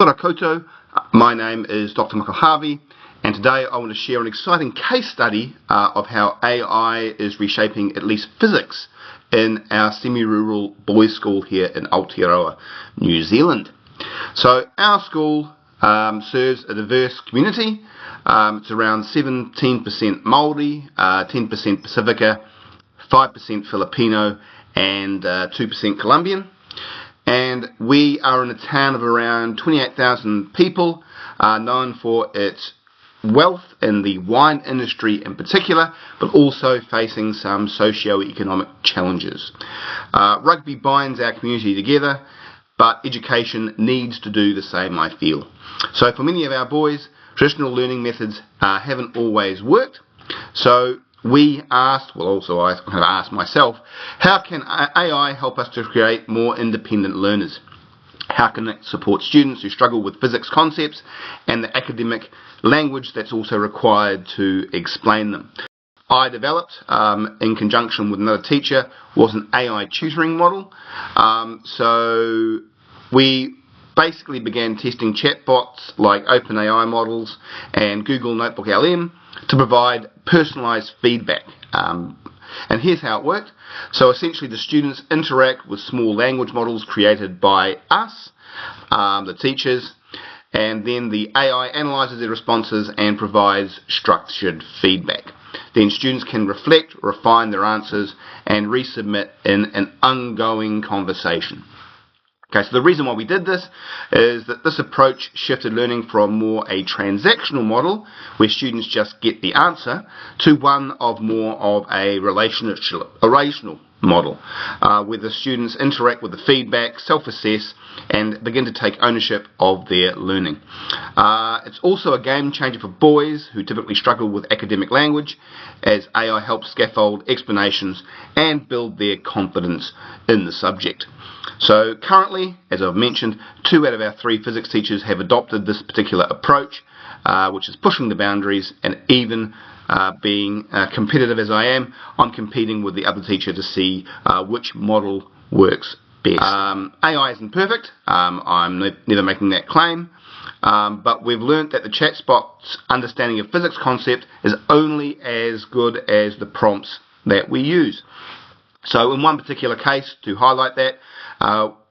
Ora koutou, my name is Dr. Michael Harvey, and today I want to share an exciting case study of how AI is reshaping at least physics in our semi-rural boys' school here in Aotearoa, New Zealand. So our school serves a diverse community. It's around 17% Māori, 10% Pacifica, 5% Filipino, and 2% Colombian. And we are in a town of around 28,000 people, known for its wealth in the wine industry in particular, but also facing some socio-economic challenges. Rugby binds our community together, but education needs to do the same, I feel. So for many of our boys, traditional learning methods haven't always worked. So we asked, well also I kind of asked myself, how can AI help us to create more independent learners? How can it support students who struggle with physics concepts and the academic language that's also required to explain them? I developed, in conjunction with another teacher, was an AI tutoring model. So we basically began testing chatbots like OpenAI models and Google Notebook LM to provide personalized feedback. And here's how it worked. So essentially the students interact with small language models created by us, the teachers, and then the AI analyzes their responses and provides structured feedback. Then students can reflect, refine their answers, and resubmit in an ongoing conversation. Okay, so the reason why we did this is that this approach shifted learning from more a transactional model, where students just get the answer, to one of more of a relational model, where the students interact with the feedback, self-assess, and begin to take ownership of their learning. It's also a game changer for boys who typically struggle with academic language, as AI helps scaffold explanations and build their confidence in the subject. So currently, as I've mentioned, 2 out of our 3 physics teachers have adopted this particular approach, which is pushing the boundaries, and even being competitive as I am, I'm competing with the other teacher to see which model works best. AI isn't perfect, I'm never making that claim, but we've learnt that the chatbot's understanding of physics concept is only as good as the prompts that we use. So in one particular case, to highlight that,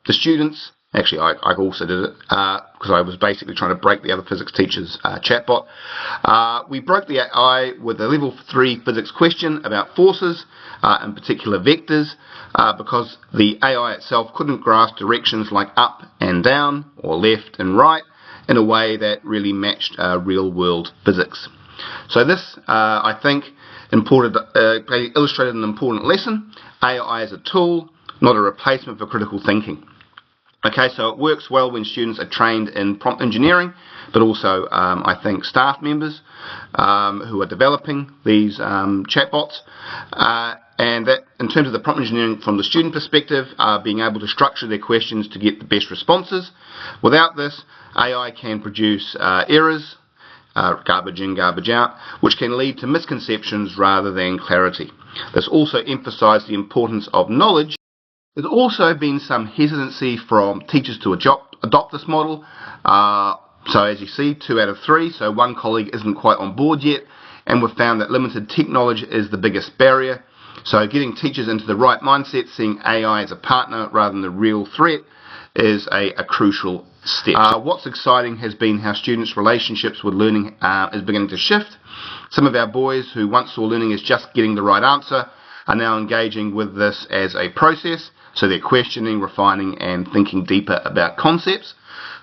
the students, actually I also did it because I was basically trying to break the other physics teacher's chatbot. We broke the AI with a level 3 physics question about forces, in particular vectors, because the AI itself couldn't grasp directions like up and down or left and right in a way that really matched real world physics. So this, I think, illustrated an important lesson. AI is a tool, not a replacement for critical thinking. Okay, so it works well when students are trained in prompt engineering, but also I think staff members who are developing these chatbots, and that in terms of the prompt engineering from the student perspective, being able to structure their questions to get the best responses. Without this, AI can produce errors, garbage in, garbage out, which can lead to misconceptions rather than clarity. This also emphasised the importance of knowledge. There's also been some hesitancy from teachers to adopt this model. So as you see, 2 out of 3, so one colleague isn't quite on board yet, and we've found that limited tech knowledge is the biggest barrier. So getting teachers into the right mindset, seeing AI as a partner rather than the real threat, is a crucial step. What's exciting has been how students' relationships with learning is beginning to shift. Some of our boys who once saw learning as just getting the right answer are now engaging with this as a process, so they're questioning, refining, and thinking deeper about concepts.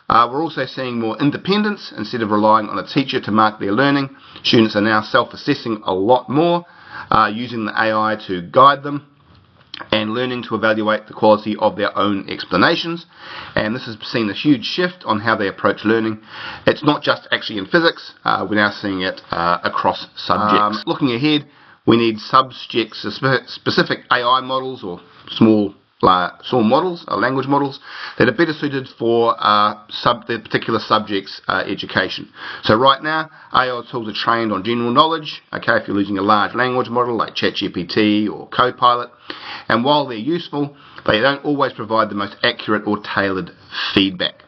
We're also seeing more independence. Instead of relying on a teacher to mark their learning, students are now self-assessing a lot more, using the AI to guide them, and learning to evaluate the quality of their own explanations. And this has seen a huge shift on how they approach learning. It's not just actually in physics, we're now seeing it across subjects. Looking ahead, we need subject-specific AI models or small models, language models, that are better suited for the particular subject's education. So right now, AI tools are trained on general knowledge, okay, if you're using a large language model like ChatGPT or Copilot, and while they're useful, they don't always provide the most accurate or tailored feedback.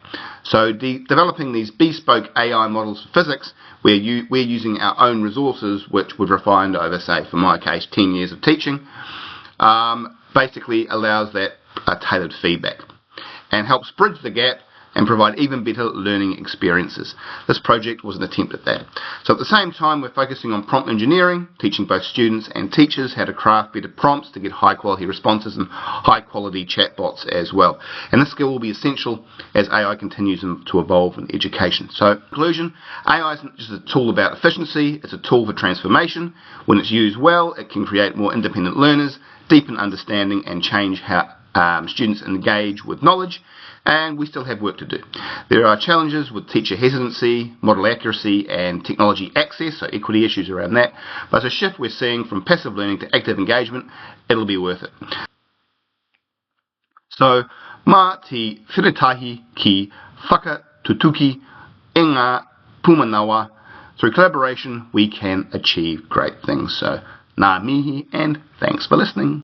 So developing these bespoke AI models for physics, we're using our own resources, which we've refined over, say, for my case, 10 years of teaching, basically allows that tailored feedback and helps bridge the gap and provide even better learning experiences. This project was an attempt at that. So at the same time, we're focusing on prompt engineering, teaching both students and teachers how to craft better prompts to get high quality responses and high quality chatbots as well. And this skill will be essential as AI continues to evolve in education. So in conclusion, AI isn't just a tool about efficiency, it's a tool for transformation. When it's used well, it can create more independent learners, deepen understanding and change how students engage with knowledge, and we still have work to do. There are challenges with teacher hesitancy, model accuracy and technology access, so equity issues around that, but as a shift we're seeing from passive learning to active engagement, it'll be worth it. So, mā te whiretahi ki whakatutuki e ngā pūmanawa. Through collaboration we can achieve great things. So, ngā mihi and thanks for listening.